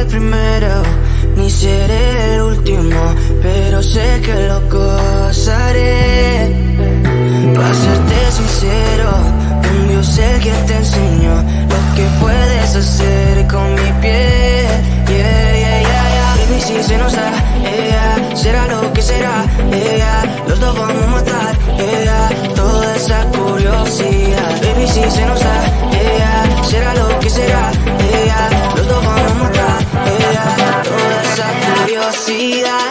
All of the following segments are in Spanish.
primero, ni seré el último, pero sé que lo gozaré. Para serte sincero, un Dios el que te enseñó lo que puedes hacer con mi piel. Baby, si se nos da, será lo que será, los dos vamos a matar, toda esa curiosidad. Baby, si se nos da, será lo que será, los dos vamos a matar, toda esa curiosidad.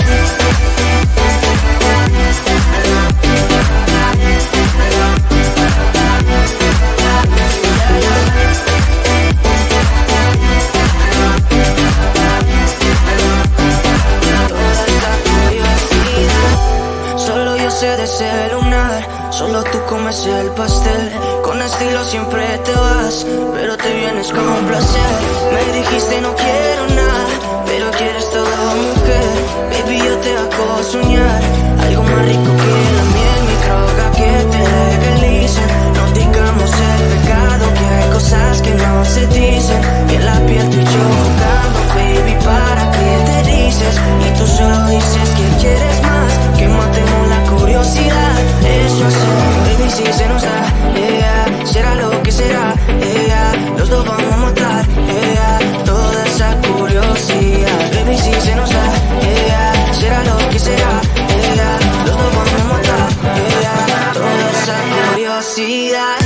De ese lunar, solo tú comes el pastel. Con estilo siempre te vas, pero te vienes con un placer. Me dijiste no quiero nada, pero quieres todo, mujer. Baby, yo te hago soñar algo más rico que la miel, mi droga que te legalice. No digamos el pecado, que hay cosas que no se dicen. Y en la piel tú y yo jugando, baby, ¿para qué te dices? Y tú solo dices que quieres más, que matemos la curiosidad. Eso es, baby, si se nos da, será lo que será, los dos vamos a matar, toda esa curiosidad. Baby, si se nos da, será lo que será, los dos vamos a matar, toda esa curiosidad.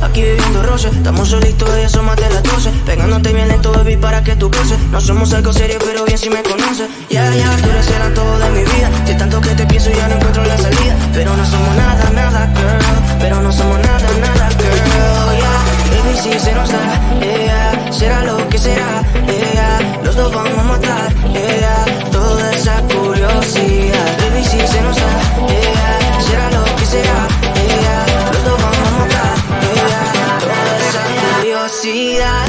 Aquí viviendo roce, estamos solitos y eso más de las 12. Pegándote bien lento, baby, para que tú goces. No somos algo serio, pero bien si me conoces. Tú eres el antojo de mi vida. Si tanto que te pienso ya no encuentro la salida. Pero no somos nada, nada, girl. Pero no somos nada, nada, girl. Baby, si se nos da, será lo que será, los dos vamos a matar, toda esa curiosidad. Baby, si se nos da, será lo que será, los dos vamos a matar, toda esa curiosidad.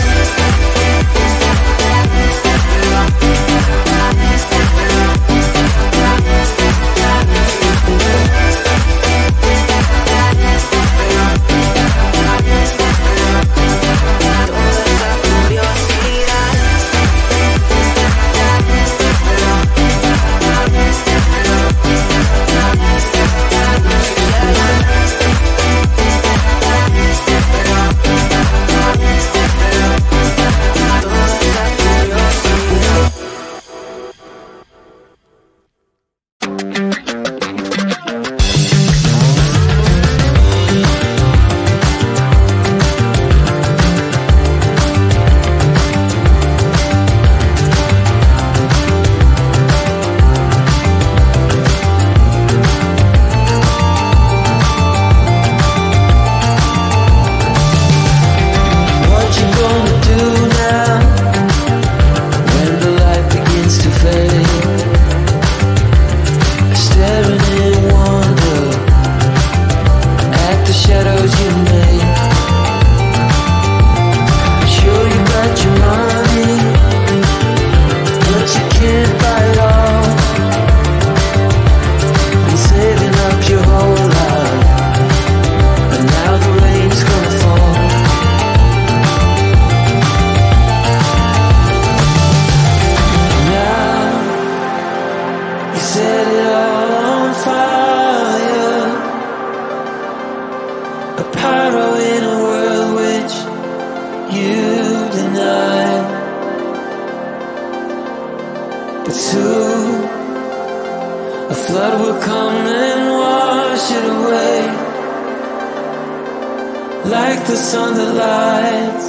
Like the sun that lights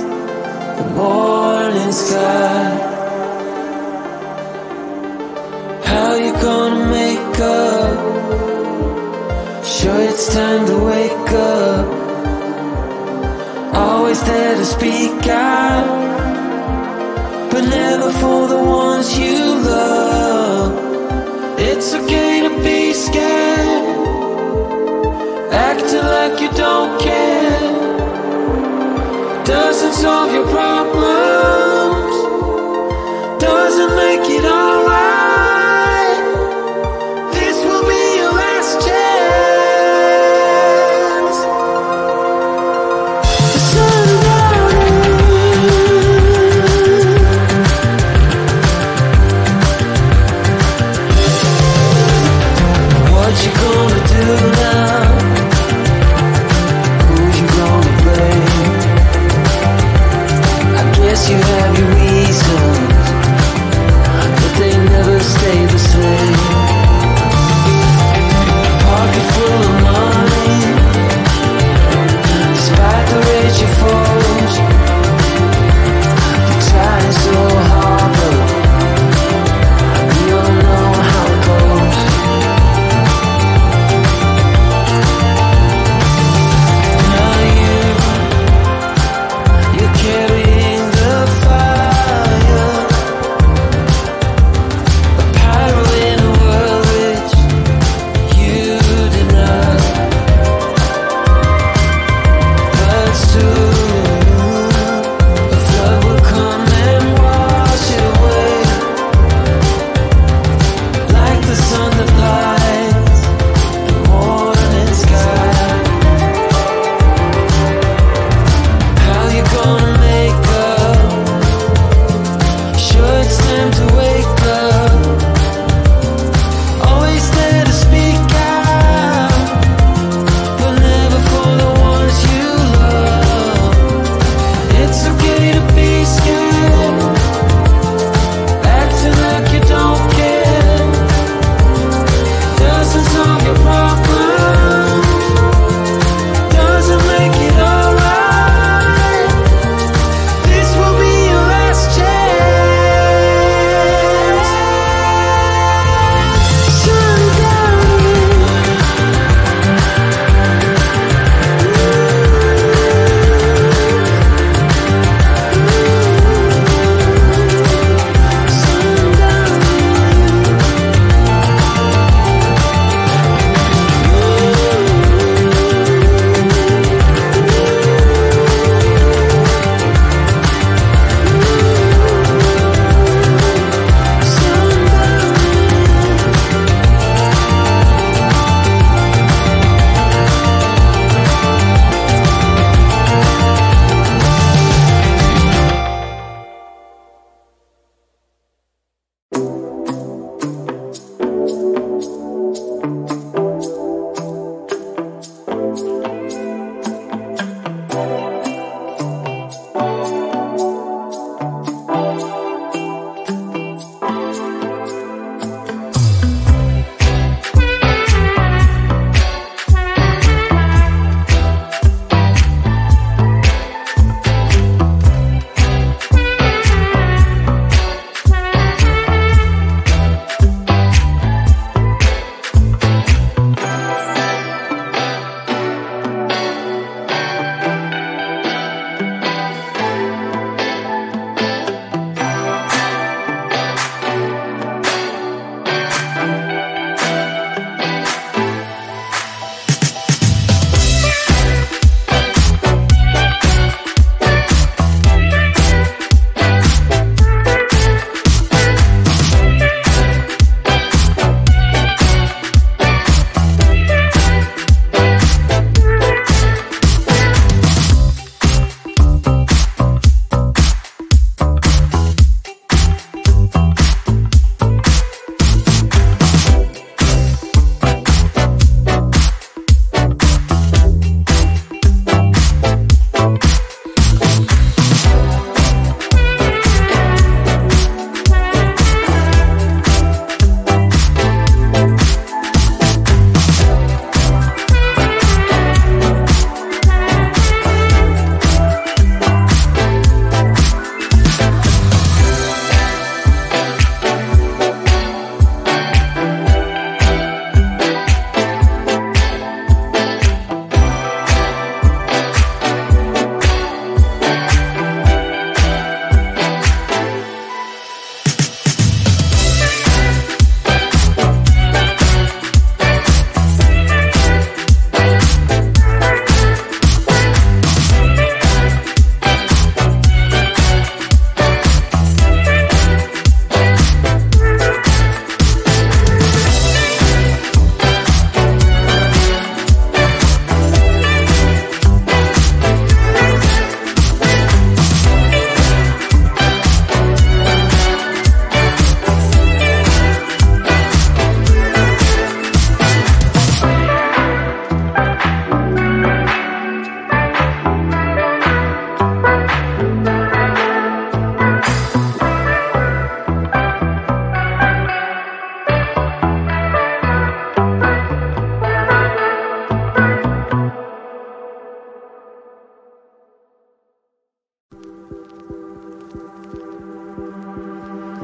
the morning sky. How you gonna make up? Sure it's time to wake up. Always there to speak out, but never for the ones you love. It's okay to be scared, acting like you don't care. Doesn't solve your problems,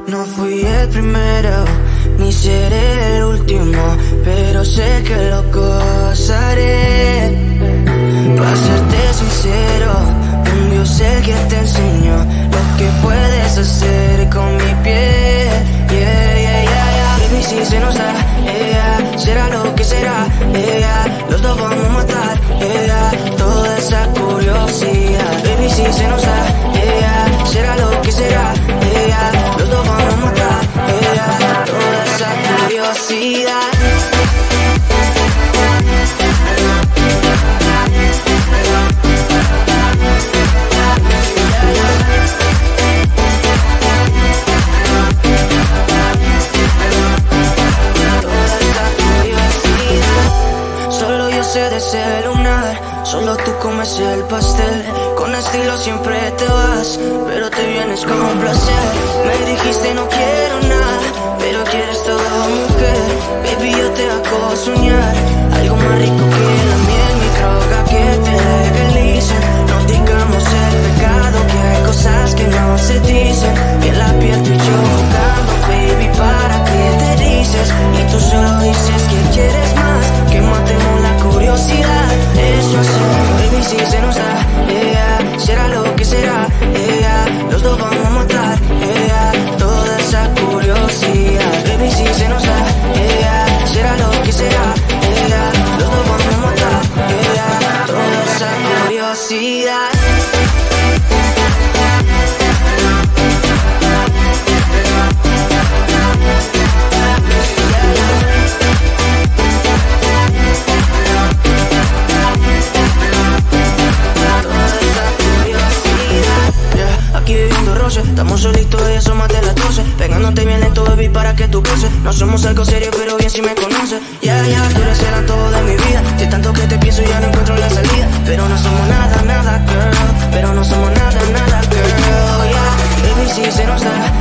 No fui el primero, ni seré el último, pero sé que lo gozaré. Para serte sincero, un Dios es el que te enseñó lo que puedes hacer con mi piel. Yeah, yeah, yeah, yeah. Baby, si se nos da, yeah, será lo que será, yeah, los dos vamos a matar, yeah, toda esa curiosidad. Baby, si se nos da, yeah, será lo que será, yeah, los dos vamos a matar, yeah, toda esa curiosidad. De ese lunar, solo tú comes el pastel. Con estilo siempre te vas, pero te vienes con un placer. Me dijiste no quiero nada, pero quieres todo, mujer. Baby, yo te hago soñar algo más rico que la miel, mi droga que te legalicen. No digamos el pecado, que hay cosas que no se dicen. Y en la piel tú y yo jugando, baby, ¿para qué te dices? Y tú solo dices que quieres más, que matemos la curiosidad. Eso hacemos, baby, si se nos da, yeah, será lo que será, yeah, los dos vamos a matar, yeah, toda esa curiosidad. Baby, si se nos da, yeah, será lo que será, yeah, los dos vamos a matar, yeah, toda esa curiosidad. Aquí viviendo roce, estamos solitos y asómate las 12. Pegándote bien lento, baby, para que tú goces. No somos algo serio, pero bien si me conoces. Ya, ya, tú eres el antojo de mi vida. De tanto que te pienso ya no encuentro la salida. Pero no somos nada, nada, girl. Pero no somos nada, nada, girl, yeah. Baby, si se nos da,